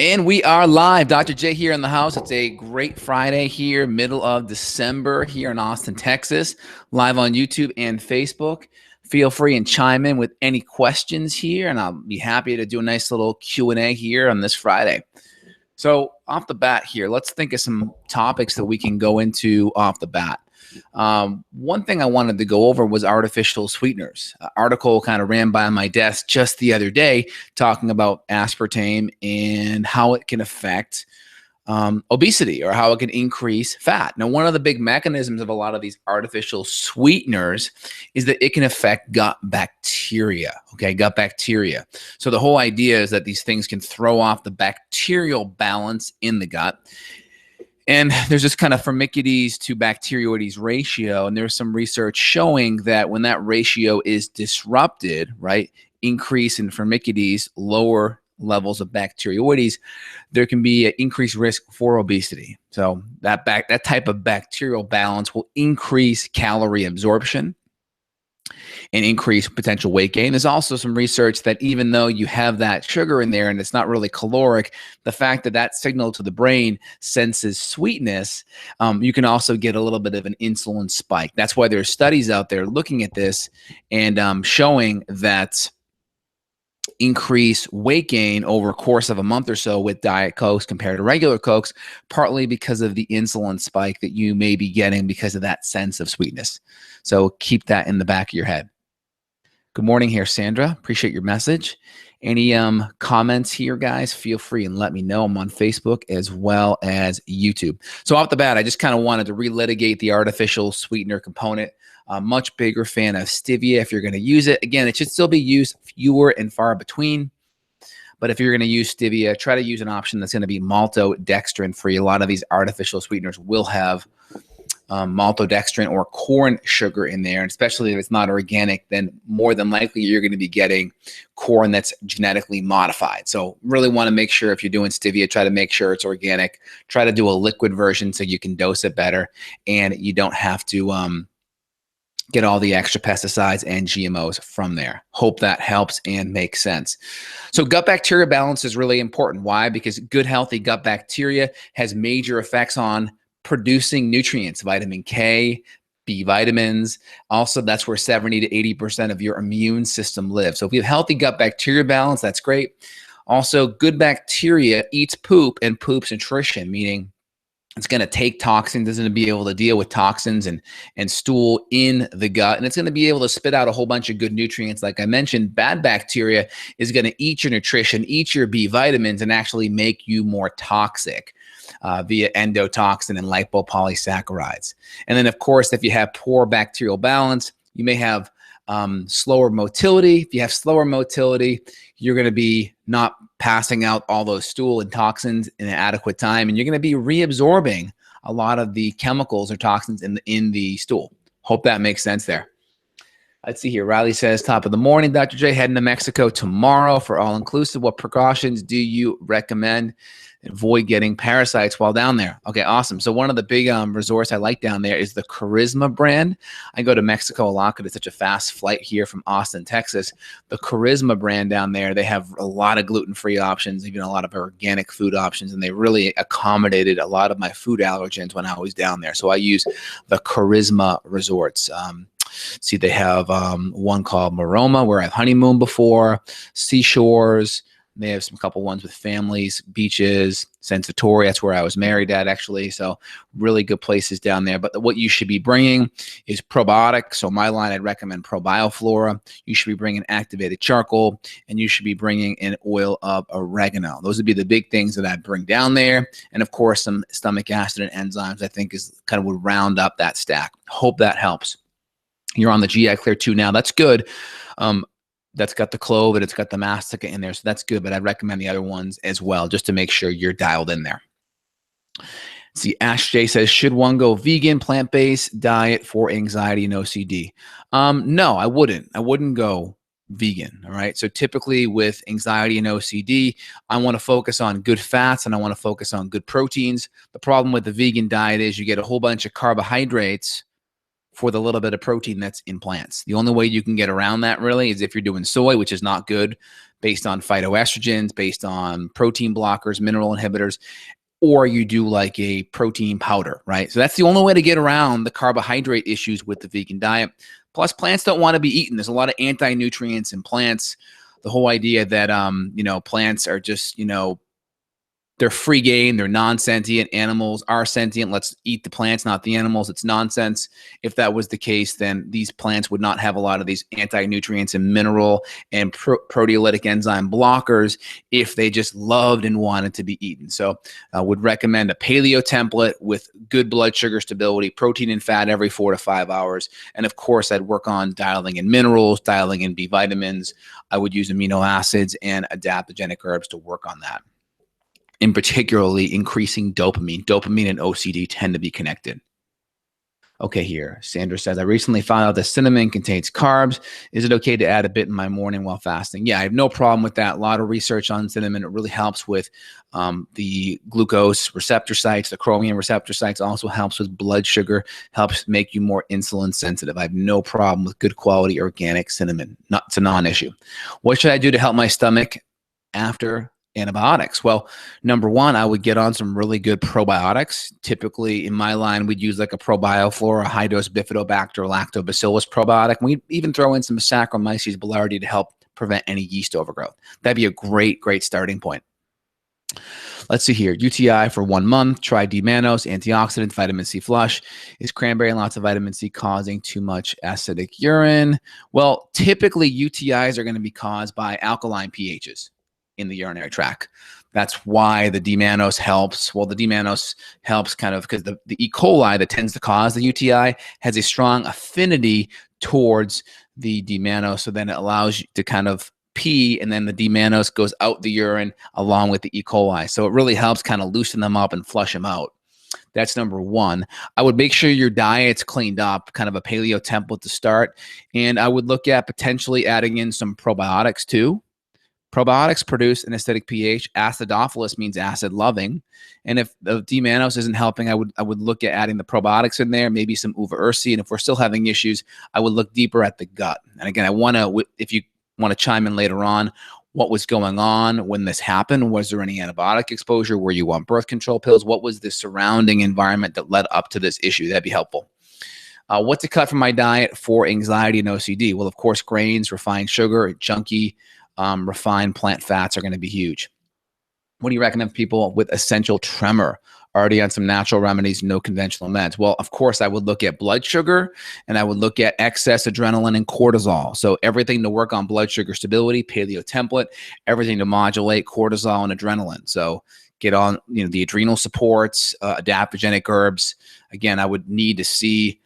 And we are live. Dr. J here in the house. It's a great Friday here, middle of December here in Austin, Texas, live on YouTube and Facebook. Feel free and chime in with any questions here, and I'll be happy to do a nice little Q&A here on this Friday. So off the bat here, let's think of some topics that we can go into off the bat. One thing I wanted to go over was artificial sweeteners. An article kind of ran by my desk just the other day talking about aspartame and how it can affect obesity or how it can increase fat. Now, one of the big mechanisms of a lot of these artificial sweeteners is that it can affect gut bacteria, okay, gut bacteria. So the whole idea is that these things can throw off the bacterial balance in the gut. And there's this kind of Firmicutes to bacteroides ratio, and there's some research showing that when that ratio is disrupted, right, increase in Firmicutes, lower levels of bacteroides, there can be an increased risk for obesity. So that type of bacterial balance will increase calorie absorption and increase potential weight gain. There's also some research that even though you have that sugar in there and it's not really caloric, the fact that that signal to the brain senses sweetness, you can also get a little bit of an insulin spike. That's why there's studies out there looking at this and showing that increase weight gain over a course of a month or so with Diet Cokes compared to regular Cokes, partly because of the insulin spike that you may be getting because of that sense of sweetness. So keep that in the back of your head. Good morning here, Sandra. Appreciate your message. Any comments here, guys? Feel free and let me know. I'm on Facebook as well as YouTube. So off the bat, I just kind of wanted to relitigate the artificial sweetener component. A much bigger fan of stevia if you're going to use it. Again, it should still be used fewer and far between. But if you're going to use stevia, try to use an option that's going to be maltodextrin free. A lot of these artificial sweeteners will have maltodextrin or corn sugar in there, and especially if it's not organic, then more than likely you're going to be getting corn that's genetically modified. So really want to make sure if you're doing stevia, try to make sure it's organic. Try to do a liquid version so you can dose it better and you don't have to get all the extra pesticides and GMOs from there. Hope that helps and makes sense. So gut bacteria balance is really important. Why? Because good, healthy gut bacteria has major effects on producing nutrients, vitamin K, B vitamins. Also, that's where 70 to 80% of your immune system lives. So if you have healthy gut bacteria balance, that's great. Also, good bacteria eats poop and poops nutrition, meaning it's going to take toxins, it's going to be able to deal with toxins and stool in the gut, and it's going to be able to spit out a whole bunch of good nutrients. Like I mentioned, bad bacteria is going to eat your nutrition, eat your B vitamins, and actually make you more toxic via endotoxin and lipopolysaccharides. And then, of course, if you have poor bacterial balance, you may have slower motility. If you have slower motility, you're going to be not passing out all those stool and toxins in an adequate time, and you're going to be reabsorbing a lot of the chemicals or toxins in the stool. Hope that makes sense there. Let's see here. Riley says, top of the morning, Dr. J, heading to Mexico tomorrow for all-inclusive. What precautions do you recommend? Avoid getting parasites while down there. Okay, awesome. So one of the big resorts I like down there is the Charisma brand. I go to Mexico a lot because it's such a fast flight here from Austin, Texas. The Charisma brand down there, they have a lot of gluten-free options, even a lot of organic food options, and they really accommodated a lot of my food allergens when I was down there. So I use the Charisma resorts. See, they have one called Maroma, where I've honeymooned before, Seashores. They have some couple ones with families, beaches, Sensatori. That's where I was married at, actually. So really good places down there. But what you should be bringing is probiotics. So my line, I'd recommend ProBioFlora. You should be bringing activated charcoal, and you should be bringing an oil of oregano. Those would be the big things that I'd bring down there. And of course, some stomach acid and enzymes, I think, is kind of would round up that stack. Hope that helps. You're on the GI Clear 2 now. That's good. That's got the clove and it's got the mastica in there. So that's good, but I'd recommend the other ones as well, just to make sure you're dialed in there. See, Ash J says, should one go vegan, plant-based diet for anxiety and OCD? No, I wouldn't. I wouldn't go vegan, all right? So typically with anxiety and OCD, I want to focus on good fats and I want to focus on good proteins. The problem with the vegan diet is you get a whole bunch of carbohydrates for the little bit of protein that's in plants. The only way you can get around that really is if you're doing soy, which is not good based on phytoestrogens, based on protein blockers, mineral inhibitors, or you do like a protein powder, right? So that's the only way to get around the carbohydrate issues with the vegan diet. Plus, plants don't want to be eaten. There's a lot of anti-nutrients in plants. The whole idea that, plants are just, they're free game. They're non-sentient. Animals are sentient. Let's eat the plants, not the animals. It's nonsense. If that was the case, then these plants would not have a lot of these anti-nutrients and mineral and proteolytic enzyme blockers if they just loved and wanted to be eaten. So I would recommend a paleo template with good blood sugar stability, protein and fat every 4 to 5 hours. And of course, I'd work on dialing in minerals, dialing in B vitamins. I would use amino acids and adaptogenic herbs to work on that. In particularly increasing dopamine. Dopamine and OCD tend to be connected. Okay, here, Sandra says, I recently found out that cinnamon contains carbs. Is it okay to add a bit in my morning while fasting? Yeah, I have no problem with that. A lot of research on cinnamon. It really helps with the glucose receptor sites, the chromium receptor sites, also helps with blood sugar, helps make you more insulin sensitive. I have no problem with good quality organic cinnamon. It's a non-issue. What should I do to help my stomach after antibiotics? Well, number one, I would get on some really good probiotics. Typically in my line, we'd use like a ProBioFlora, a high-dose Bifidobacter lactobacillus probiotic. We'd even throw in some Saccharomyces boulardii to help prevent any yeast overgrowth. That'd be a great starting point. Let's see here. UTI for 1 month. Try D-mannose, antioxidant, vitamin C flush. Is cranberry and lots of vitamin C causing too much acidic urine? Well, typically UTIs are going to be caused by alkaline pHs in the urinary tract. That's why the D-mannose helps. Well, the D-mannose helps kind of because the E. coli that tends to cause the UTI has a strong affinity towards the D-mannose. So then it allows you to kind of pee, and then the D-mannose goes out the urine along with the E. coli. So it really helps kind of loosen them up and flush them out. That's number one. I would make sure your diet's cleaned up, kind of a paleo template to start. And I would look at potentially adding in some probiotics too. Probiotics produce an acidic pH. Acidophilus means acid loving. And if the D-mannose isn't helping, I would look at adding the probiotics in there, maybe some uva ursi. And if we're still having issues, I would look deeper at the gut. And again, if you want to chime in later on, what was going on when this happened? Was there any antibiotic exposure? Were you on birth control pills? What was the surrounding environment that led up to this issue? That'd be helpful. What to cut from my diet for anxiety and OCD? Well, of course, grains, refined sugar, junky, refined plant fats are going to be huge. What do you recommend for people with essential tremor, already on some natural remedies, no conventional meds? Well, of course, I would look at blood sugar, and I would look at excess adrenaline and cortisol. So everything to work on blood sugar stability, paleo template, everything to modulate cortisol and adrenaline. So get on the adrenal supports, adaptogenic herbs. Again, I would need to see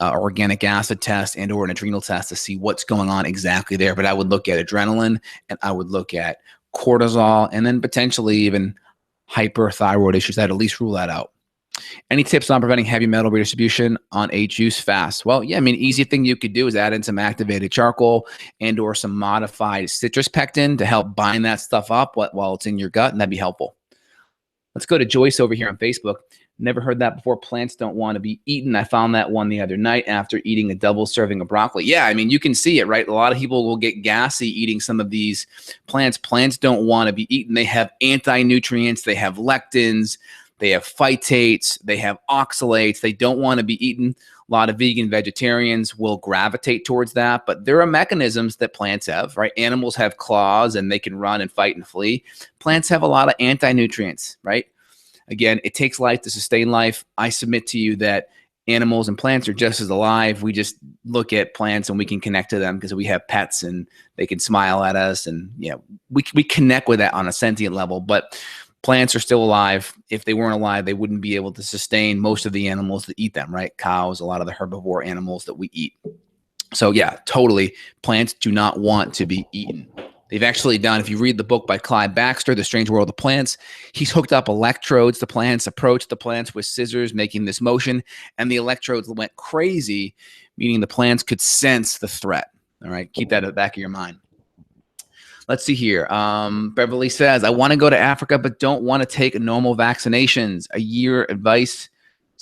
organic acid test and or an adrenal test to see what's going on exactly there. But I would look at adrenaline, and I would look at cortisol, and then potentially even hyperthyroid issues. I'd at least rule that out. Any tips on preventing heavy metal redistribution on a juice fast? Well, yeah, easy thing you could do is add in some activated charcoal and or some modified citrus pectin to help bind that stuff up while it's in your gut, and that'd be helpful. Let's go to Joyce over here on Facebook. Never heard that before. Plants don't want to be eaten. I found that one the other night after eating a double serving of broccoli. Yeah, you can see it, right? A lot of people will get gassy eating some of these plants. Plants don't want to be eaten. They have anti-nutrients. They have lectins. They have phytates. They have oxalates. They don't want to be eaten. A lot of vegan vegetarians will gravitate towards that, but there are mechanisms that plants have, right? Animals have claws and they can run and fight and flee. Plants have a lot of anti-nutrients, right? Again, it takes life to sustain life. I submit to you that animals and plants are just as alive. We just look at plants and we can connect to them because we have pets and they can smile at us, and we connect with that on a sentient level. But plants are still alive. If they weren't alive, they wouldn't be able to sustain most of the animals that eat them, right? Cows, a lot of the herbivore animals that we eat. So yeah, totally. Plants do not want to be eaten. They've actually done, if you read the book by Clyde Baxter, The Strange World of Plants, he's hooked up electrodes to plants, approached the plants with scissors, making this motion, and the electrodes went crazy, meaning the plants could sense the threat. All right, keep that at the back of your mind. Let's see here. Beverly says, I want to go to Africa, but don't want to take normal vaccinations. A year advice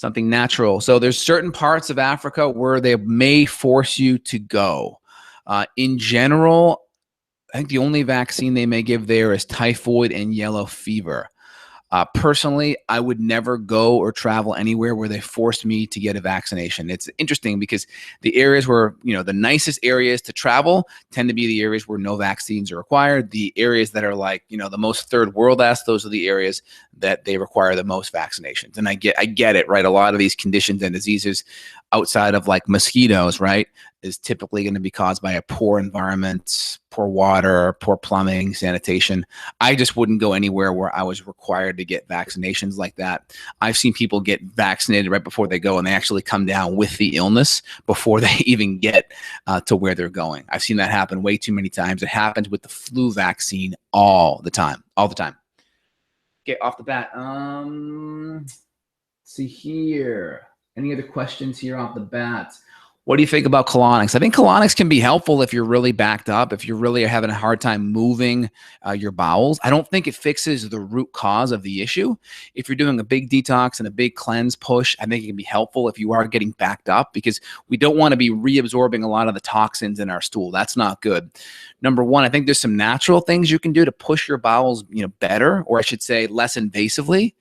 something natural. So there's certain parts of Africa where they may force you to go. In general, I think the only vaccine they may give there is typhoid and yellow fever. Personally, I would never go or travel anywhere where they forced me to get a vaccination. It's interesting because the areas where, the nicest areas to travel tend to be the areas where no vaccines are required. The areas that are like, the most third world-esque, those are the areas that they require the most vaccinations. And I get it, right? A lot of these conditions and diseases outside of like mosquitoes, right, is typically going to be caused by a poor environment, poor water, poor plumbing, sanitation. I just wouldn't go anywhere where I was required to get vaccinations like that. I've seen people get vaccinated right before they go, and they actually come down with the illness before they even get to where they're going. I've seen that happen way too many times. It happens with the flu vaccine all the time. Okay, off the bat. Let's see here. Any other questions here off the bat? What do you think about colonics? I think colonics can be helpful if you're really backed up, if you really are having a hard time moving your bowels. I don't think it fixes the root cause of the issue. If you're doing a big detox and a big cleanse push, I think it can be helpful if you are getting backed up, because we don't want to be reabsorbing a lot of the toxins in our stool. That's not good. Number one, I think there's some natural things you can do to push your bowels, better, or I should say less invasively.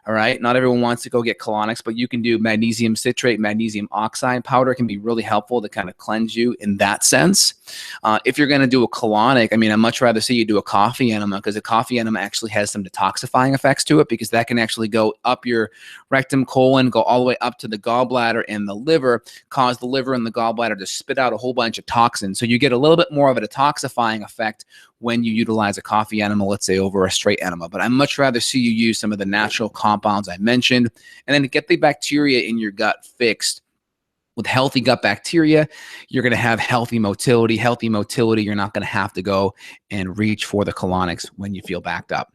All right. Not everyone wants to go get colonics, but you can do magnesium citrate, magnesium oxide powder can be really helpful to kind of cleanse you in that sense. If you're going to do a colonic, I'd much rather see you do a coffee enema, because a coffee enema actually has some detoxifying effects to it, because that can actually go up your rectum, colon, go all the way up to the gallbladder and the liver, cause the liver and the gallbladder to spit out a whole bunch of toxins. So you get a little bit more of a detoxifying effect when you utilize a coffee enema, let's say, over a straight enema. But I'd much rather see you use some of the natural compounds I mentioned, and then to get the bacteria in your gut fixed. With healthy gut bacteria, you're going to have healthy motility. Healthy motility, you're not going to have to go and reach for the colonics when you feel backed up.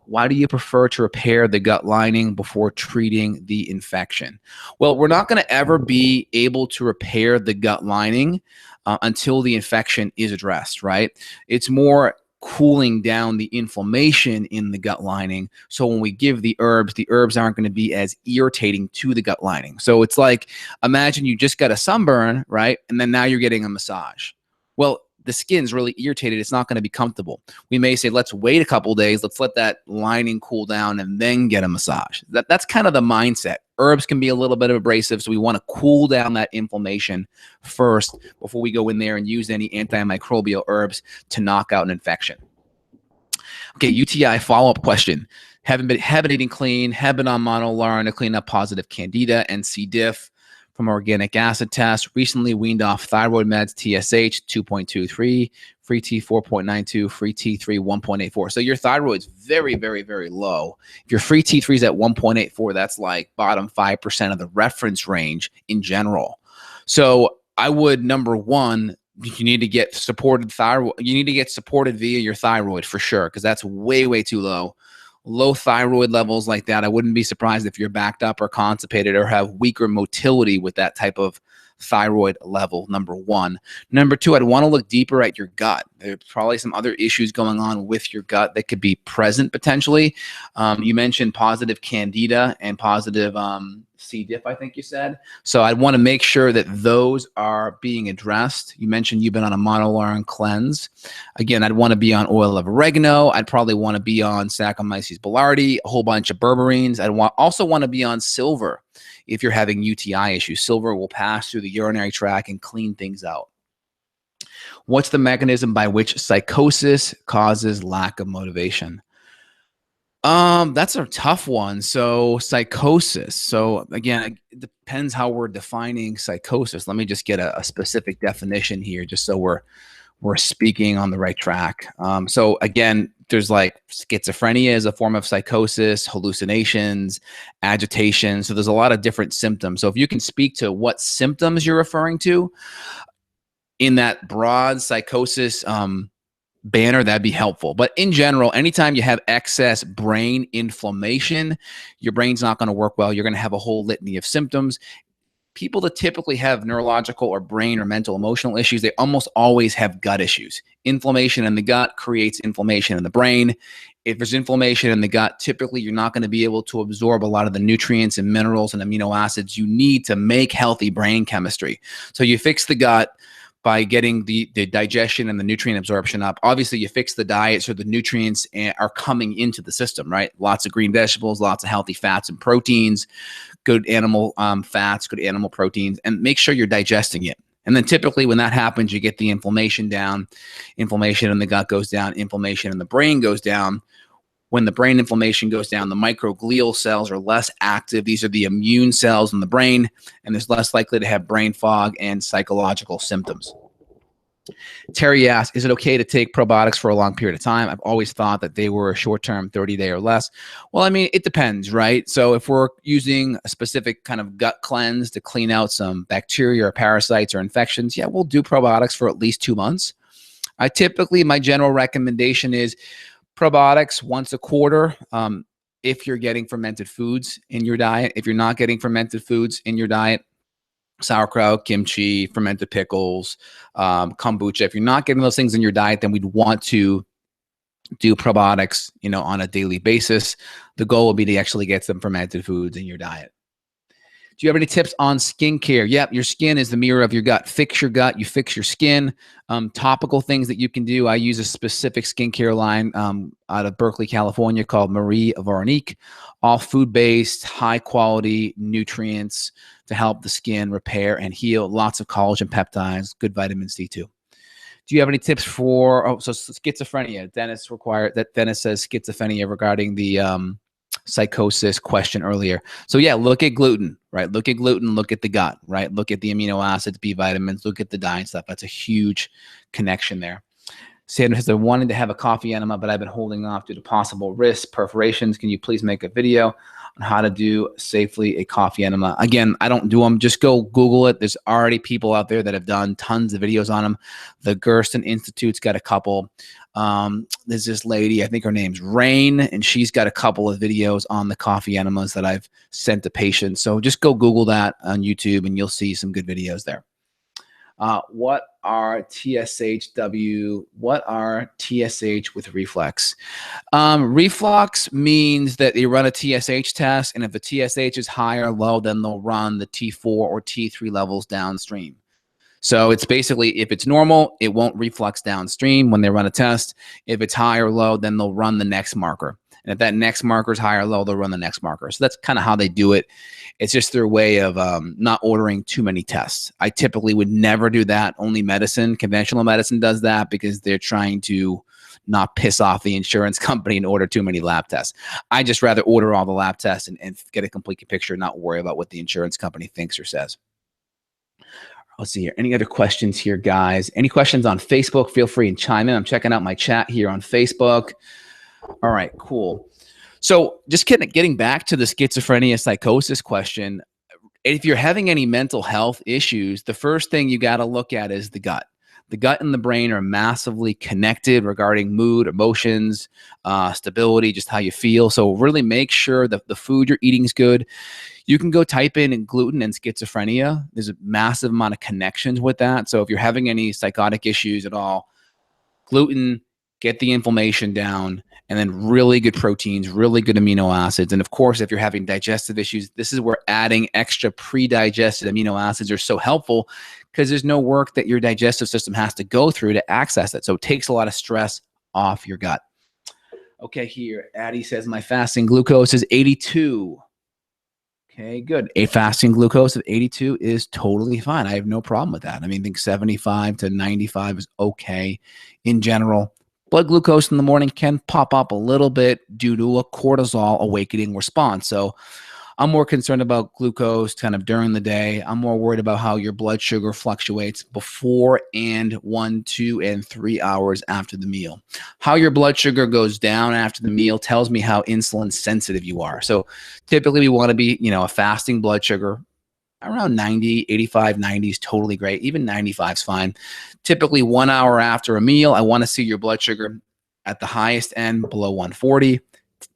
Why do you prefer to repair the gut lining before treating the infection? Well, we're not going to ever be able to repair the gut lining until the infection is addressed, right? It's more cooling down the inflammation in the gut lining. So when we give the herbs aren't going to be as irritating to the gut lining. So it's like, imagine you just got a sunburn, right? And then now you're getting a massage. Well, the skin's really irritated. It's not going to be comfortable. We may say, let's wait a couple days. Let's let that lining cool down and then get a massage. That's kind of the mindset. Herbs can be a little bit abrasive, so we want to cool down that inflammation first before we go in there and use any antimicrobial herbs to knock out an infection. Okay, UTI follow-up question. Have been eating clean, have been on monolaurin to clean up positive Candida and C. diff from organic acid test. Recently weaned off thyroid meds, TSH 2.23, free T 4.92, free T3 1.84. So your thyroid's very, very, very low. If your free T3 is at 1.84, that's like bottom 5% of the reference range in general. So I would, number one, you need to get supported thyroid. You need to get supported via your thyroid for sure, because that's way, way too low. Low thyroid levels like that, I wouldn't be surprised if you're backed up or constipated or have weaker motility with that type of thyroid level, number one. Number two, I'd want to look deeper at your gut. There's probably some other issues going on with your gut that could be present potentially. You mentioned positive Candida and positive C. diff, I think you said. So I'd want to make sure that those are being addressed. You mentioned you've been on a monolaurin cleanse. Again, I'd want to be on oil of oregano. I'd probably want to be on Saccharomyces boulardii, a whole bunch of berberines. I'd also want to be on silver. If you're having UTI issues, silver will pass through the urinary tract and clean things out. What's the mechanism by which psychosis causes lack of motivation? That's a tough one. So psychosis. So again, it depends how we're defining psychosis. Let me just get a specific definition here, just so we're speaking on the right track. So again, there's like schizophrenia is a form of psychosis, hallucinations, agitation. So there's a lot of different symptoms. So if you can speak to what symptoms you're referring to in that broad psychosis banner, that'd be helpful. But in general, anytime you have excess brain inflammation, your brain's not going to work well. You're going to have a whole litany of symptoms. people that typically have neurological or brain or mental emotional issues, they almost always have gut issues. Inflammation in the gut creates inflammation in the brain. If there's inflammation in the gut, typically you're not going to be able to absorb a lot of the nutrients and minerals and amino acids you need to make healthy brain chemistry. So you fix the gut by getting the digestion and the nutrient absorption up. Obviously, you fix the diet so the nutrients are coming into the system, right? Lots of green vegetables, lots of healthy fats and proteins, good animal fats, good animal proteins, and make sure you're digesting it. And then typically when that happens, you get the inflammation down. Inflammation in the gut goes down. Inflammation in the brain goes down. When the brain inflammation goes down, the microglial cells are less active. These are the immune cells in the brain, and there's less likely to have brain fog and psychological symptoms. Terry asks, is it okay to take probiotics for a long period of time? I've always thought that they were a short-term 30-day or less. Well, I mean, it depends, right? So if we're using a specific kind of gut cleanse to clean out some bacteria or parasites or infections, yeah, we'll do probiotics for at least 2 months. My general recommendation is probiotics once a quarter. If you're getting fermented foods in your diet, if you're not getting fermented foods in your diet, sauerkraut, kimchi, fermented pickles, kombucha. If you're not getting those things in your diet, then we'd want to do probiotics, on a daily basis. The goal will be to actually get some fermented foods in your diet. Do you have any tips on skincare? Yep, your skin is the mirror of your gut. Fix your gut, you fix your skin. Topical things that you can do. I use a specific skincare line out of Berkeley, California called Marie Veronique. All food-based, high-quality nutrients to help the skin repair and heal. Lots of collagen peptides, good vitamin C too. Do you have any tips for schizophrenia? Dennis says schizophrenia regarding the psychosis question earlier. So yeah, look at gluten, right? Look at gluten, look at the gut, right? Look at the amino acids, B vitamins, look at the diet stuff. That's a huge connection there. Sandra says, I wanted to have a coffee enema, but I've been holding off due to possible risks, perforations. Can you please make a video on how to do safely a coffee enema? Again, I don't do them. Just go Google it. There's already people out there that have done tons of videos on them. The Gersten Institute's got a couple. There's this lady, I think her name's Rain, and she's got a couple of videos on the coffee enemas that I've sent to patients. So just go Google that on YouTube and you'll see some good videos there. What are TSH with reflux? Reflux means that they run a TSH test, and if the TSH is high or low, then they'll run the T4 or T3 levels downstream. So it's basically, if it's normal, it won't reflux downstream when they run a test. If it's high or low, then they'll run the next marker. And if that next marker is high or low, they'll run the next marker. So that's kind of how they do it. It's just their way of not ordering too many tests. I typically would never do that. Only conventional medicine does that because they're trying to not piss off the insurance company and order too many lab tests. I just rather order all the lab tests and get a complete picture, not worry about what the insurance company thinks or says. Let's see here. Any other questions here, guys? Any questions on Facebook? Feel free and chime in. I'm checking out my chat here on Facebook. All right, cool. So just getting back to the schizophrenia psychosis question, if you're having any mental health issues, the first thing you got to look at is the gut. The gut and the brain are massively connected regarding mood, emotions, stability, just how you feel. So really make sure that the food you're eating is good. You can go type in gluten and schizophrenia. There's a massive amount of connections with that. So if you're having any psychotic issues at all, gluten, get the inflammation down, and then really good proteins, really good amino acids. And of course, if you're having digestive issues, this is where adding extra pre-digested amino acids are so helpful because there's no work that your digestive system has to go through to access it. So it takes a lot of stress off your gut. Okay, here, Addie says, my fasting glucose is 82. Okay, good. A fasting glucose of 82 is totally fine. I have no problem with that. I mean, I think 75 to 95 is okay in general. Blood glucose in the morning can pop up a little bit due to a cortisol awakening response. So I'm more concerned about glucose kind of during the day. I'm more worried about how your blood sugar fluctuates before and 1, 2, and 3 hours after the meal. How your blood sugar goes down after the meal tells me how insulin sensitive you are. So typically we want to be, a fasting blood sugar around 90, 85, 90 is totally great. Even 95 is fine. Typically 1 hour after a meal, I want to see your blood sugar at the highest end below 140.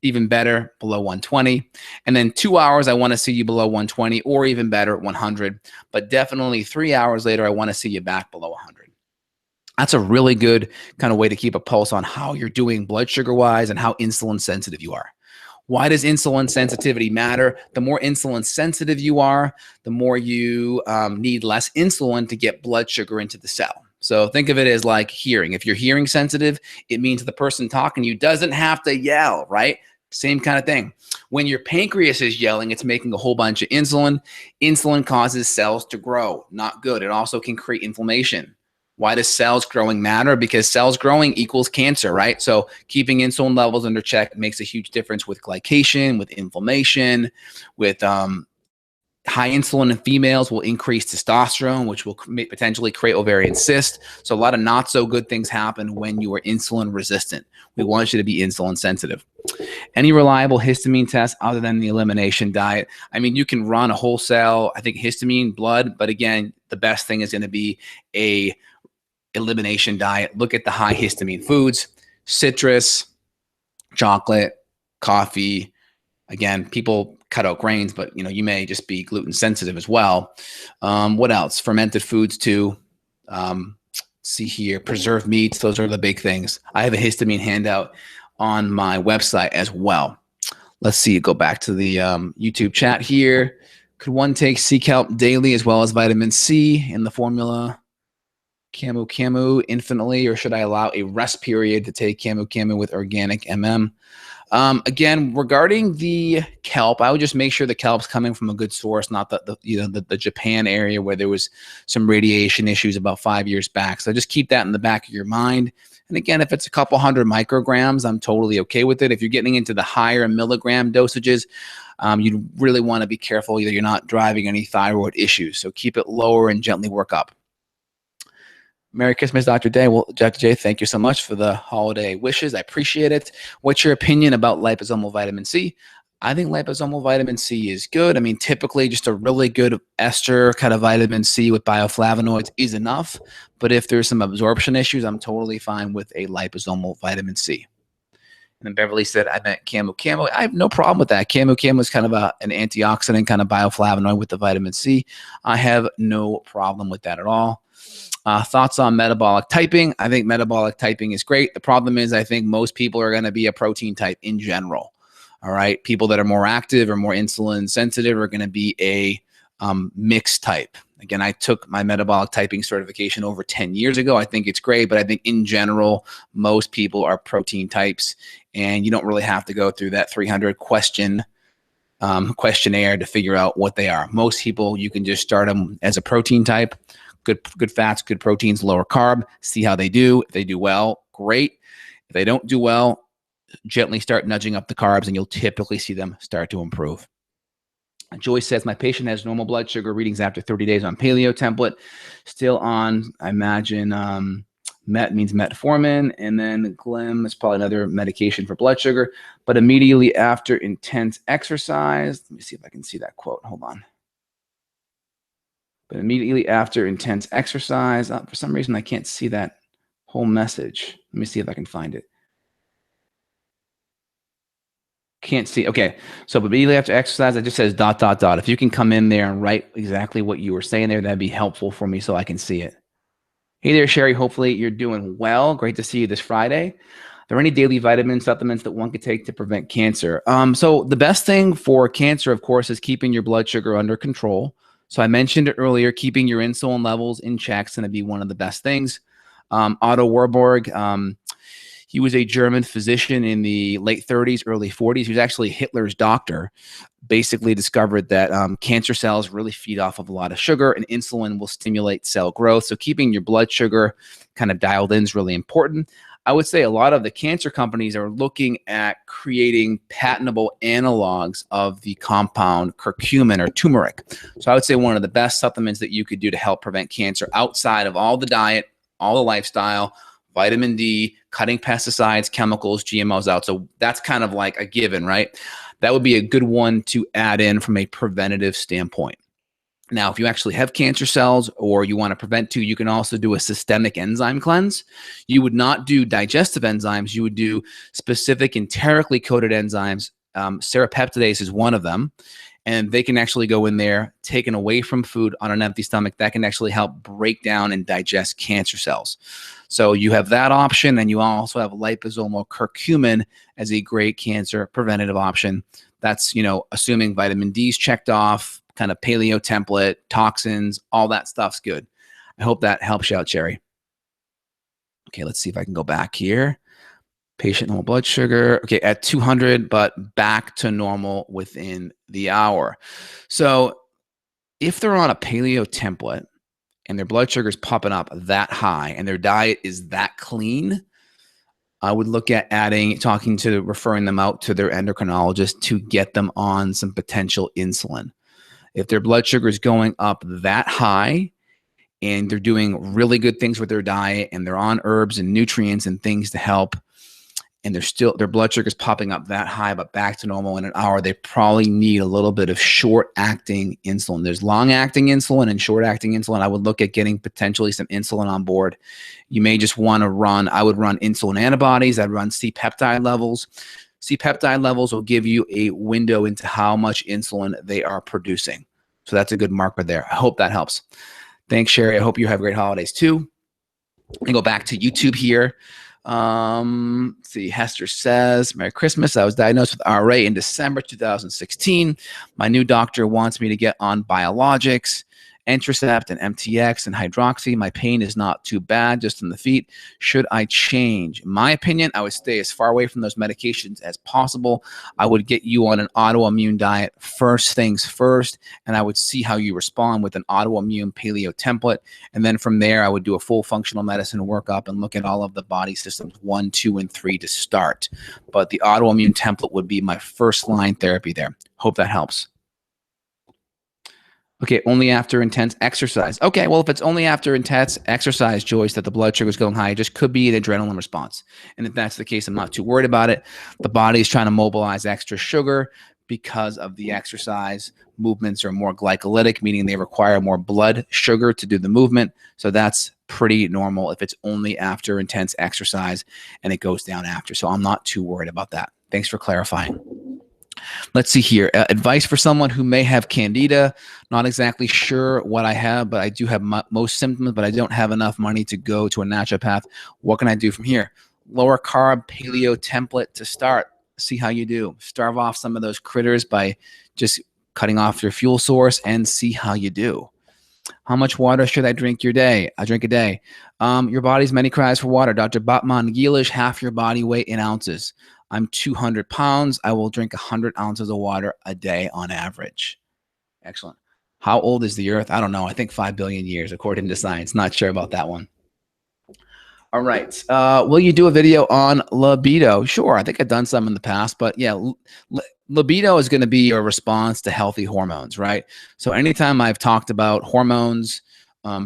even better, below 120. And then 2 hours, I want to see you below 120 or even better, 100. But definitely 3 hours later, I want to see you back below 100. That's a really good kind of way to keep a pulse on how you're doing blood sugar wise and how insulin sensitive you are. Why does insulin sensitivity matter? The more insulin sensitive you are, the more you need less insulin to get blood sugar into the cell. So think of it as like hearing. If you're hearing sensitive, it means the person talking to you doesn't have to yell, right? Same kind of thing. When your pancreas is yelling, it's making a whole bunch of insulin. Insulin causes cells to grow. Not good. It also can create inflammation. Why does cells growing matter? Because cells growing equals cancer, right? So keeping insulin levels under check makes a huge difference with glycation, with inflammation, with high insulin in females will increase testosterone, which will potentially create ovarian cyst. So a lot of not so good things happen when you are insulin resistant. We want you to be insulin sensitive. Any reliable histamine test other than the elimination diet? I mean, you can run a wholesale, I think, histamine blood, but again, the best thing is going to be a elimination diet. Look at the high histamine foods, citrus, chocolate, coffee. Again, people cut out grains, but you may just be gluten sensitive as well. What else? Fermented foods too. See here, preserved meats. Those are the big things. I have a histamine handout on my website as well. Let's see. Go back to the YouTube chat here. Could one take sea kelp daily as well as vitamin C in the formula? Camu infinitely, or should I allow a rest period to take camu with organic Again, regarding the kelp, I would just make sure the kelp's coming from a good source, not the Japan area where there was some radiation issues about 5 years back. So just keep that in the back of your mind. And again, if it's a couple hundred micrograms, I'm totally okay with it. If you're getting into the higher milligram dosages, you really want to be careful. Either you're not driving any thyroid issues, so keep it lower and gently work up. Merry Christmas, Dr. J. Well, Dr. J, thank you so much for the holiday wishes. I appreciate it. What's your opinion about liposomal vitamin C? I think liposomal vitamin C is good. I mean, typically just a really good ester kind of vitamin C with bioflavonoids is enough. But if there's some absorption issues, I'm totally fine with a liposomal vitamin C. And then Beverly said, I meant camu. I have no problem with that. Camu is kind of an antioxidant, kind of bioflavonoid with the vitamin C. I have no problem with that at all. Thoughts on metabolic typing? I think metabolic typing is great. The problem is I think most people are going to be a protein type in general. All right. People that are more active or more insulin sensitive are going to be a mixed type. Again, I took my metabolic typing certification over 10 years ago. I think it's great, but I think in general, most people are protein types, and you don't really have to go through that 300 question questionnaire to figure out what they are. Most people, you can just start them as a protein type. Good fats, good proteins, lower carb, see how they do. If they do well, great. If they don't do well, gently start nudging up the carbs and you'll typically see them start to improve. Joyce says, my patient has normal blood sugar readings after 30 days on paleo template, still on, I imagine, MET means metformin, and then Glim is probably another medication for blood sugar, but immediately after intense exercise, let me see if I can see that quote, hold on. But immediately after intense exercise, for some reason, I can't see that whole message. Let me see if I can find it. Can't see. Okay. So immediately after exercise, it just says ... If you can come in there and write exactly what you were saying there, that'd be helpful for me so I can see it. Hey there, Sherry. Hopefully you're doing well. Great to see you this Friday. Are there any daily vitamin supplements that one could take to prevent cancer? So the best thing for cancer, of course, is keeping your blood sugar under control. So I mentioned it earlier, keeping your insulin levels in check is going to be one of the best things. Otto Warburg, he was a German physician in the late 30s, early 40s. He was actually Hitler's doctor. Basically discovered that cancer cells really feed off of a lot of sugar, and insulin will stimulate cell growth. So keeping your blood sugar kind of dialed in is really important. I would say a lot of the cancer companies are looking at creating patentable analogs of the compound curcumin or turmeric. So I would say one of the best supplements that you could do to help prevent cancer outside of all the diet, all the lifestyle, vitamin D, cutting pesticides, chemicals, GMOs out. So that's kind of like a given, right? That would be a good one to add in from a preventative standpoint. Now, if you actually have cancer cells or you want to prevent to, you can also do a systemic enzyme cleanse. You would not do digestive enzymes. You would do specific enterically coated enzymes. Serrapeptidase is one of them. And they can actually go in there, taken away from food on an empty stomach. That can actually help break down and digest cancer cells. So you have that option, and you also have liposomal curcumin as a great cancer preventative option. That's, assuming vitamin D is checked off, kind of paleo template, toxins, all that stuff's good. I hope that helps you out, Cherry. Okay, let's see if I can go back here. Patient normal blood sugar, okay, at 200, but back to normal within the hour. So if they're on a paleo template and their blood sugar is popping up that high and their diet is that clean, I would look at referring them out to their endocrinologist to get them on some potential insulin. If their blood sugar is going up that high and they're doing really good things with their diet and they're on herbs and nutrients and things to help, and their blood sugar is popping up that high, but back to normal in an hour, they probably need a little bit of short-acting insulin. There's long-acting insulin and short-acting insulin. I would look at getting potentially some insulin on board. You may just want to I would run insulin antibodies. I'd run C-peptide levels. C-peptide levels will give you a window into how much insulin they are producing. So that's a good marker there. I hope that helps. Thanks, Sherry. I hope you have great holidays too. Let me go back to YouTube here. Let's see, Hester says, Merry Christmas. I was diagnosed with RA in December 2016. My new doctor wants me to get on biologics, Entrecept and MTX and hydroxy. My pain is not too bad, just in the feet. Should I change? In my opinion, I would stay as far away from those medications as possible. I would get you on an autoimmune diet first things first, and I would see how you respond with an autoimmune paleo template. And then from there, I would do a full functional medicine workup and look at all of the body systems 1, 2, and 3 to start. But the autoimmune template would be my first line therapy there. Hope that helps. Okay, only after intense exercise. Okay, well, if it's only after intense exercise, Joyce, that the blood sugar is going high, it just could be an adrenaline response. And if that's the case, I'm not too worried about it. The body is trying to mobilize extra sugar because of the exercise. Movements are more glycolytic, meaning they require more blood sugar to do the movement. So that's pretty normal if it's only after intense exercise and it goes down after. So I'm not too worried about that. Thanks for clarifying. Let's see here. Advice for someone who may have Candida. Not exactly sure what I have, but I do have most symptoms, but I don't have enough money to go to a naturopath. What can I do from here? Lower carb paleo template to start. See how you do. Starve off some of those critters by just cutting off your fuel source and see how you do. How much water should I drink your day? I drink a day. Your body's many cries for water. Dr. Batman Gilish, half your body weight in ounces. I'm 200 pounds. I will drink 100 ounces of water a day on average. Excellent. How old is the earth? I don't know. I think 5 billion years, according to science. Not sure about that one. All right. Will you do a video on libido? Sure. I think I've done some in the past, but yeah, libido is going to be a response to healthy hormones, right? So anytime I've talked about hormones,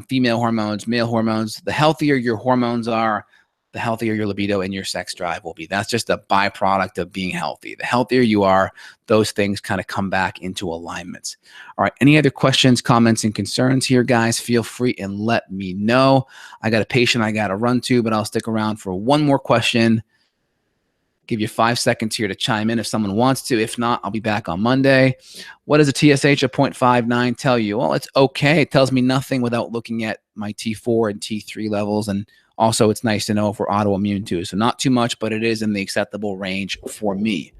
female hormones, male hormones, the healthier your hormones are, the healthier your libido and your sex drive will be. That's just a byproduct of being healthy. The healthier you are, those things kind of come back into alignments. All right. Any other questions, comments, and concerns here, guys? Feel free and let me know. I got a patient I got to run to, but I'll stick around for one more question. Give you 5 seconds here to chime in if someone wants to. If not, I'll be back on Monday. What does a TSH of 0.59 tell you? Well, it's okay. It tells me nothing without looking at my T4 and T3 levels. And also, it's nice to know if we're autoimmune too. So not too much, but it is in the acceptable range for me.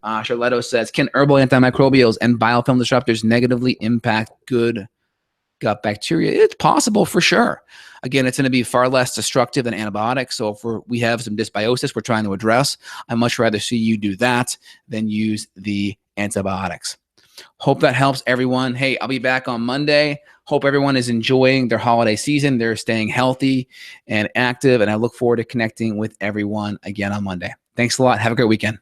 Charletto says, can herbal antimicrobials and biofilm disruptors negatively impact good gut bacteria? It's possible for sure. Again, it's going to be far less destructive than antibiotics. So if we have some dysbiosis we're trying to address, I'd much rather see you do that than use the antibiotics. Hope that helps everyone. Hey, I'll be back on Monday. Hope everyone is enjoying their holiday season. They're staying healthy and active, and I look forward to connecting with everyone again on Monday. Thanks a lot. Have a great weekend.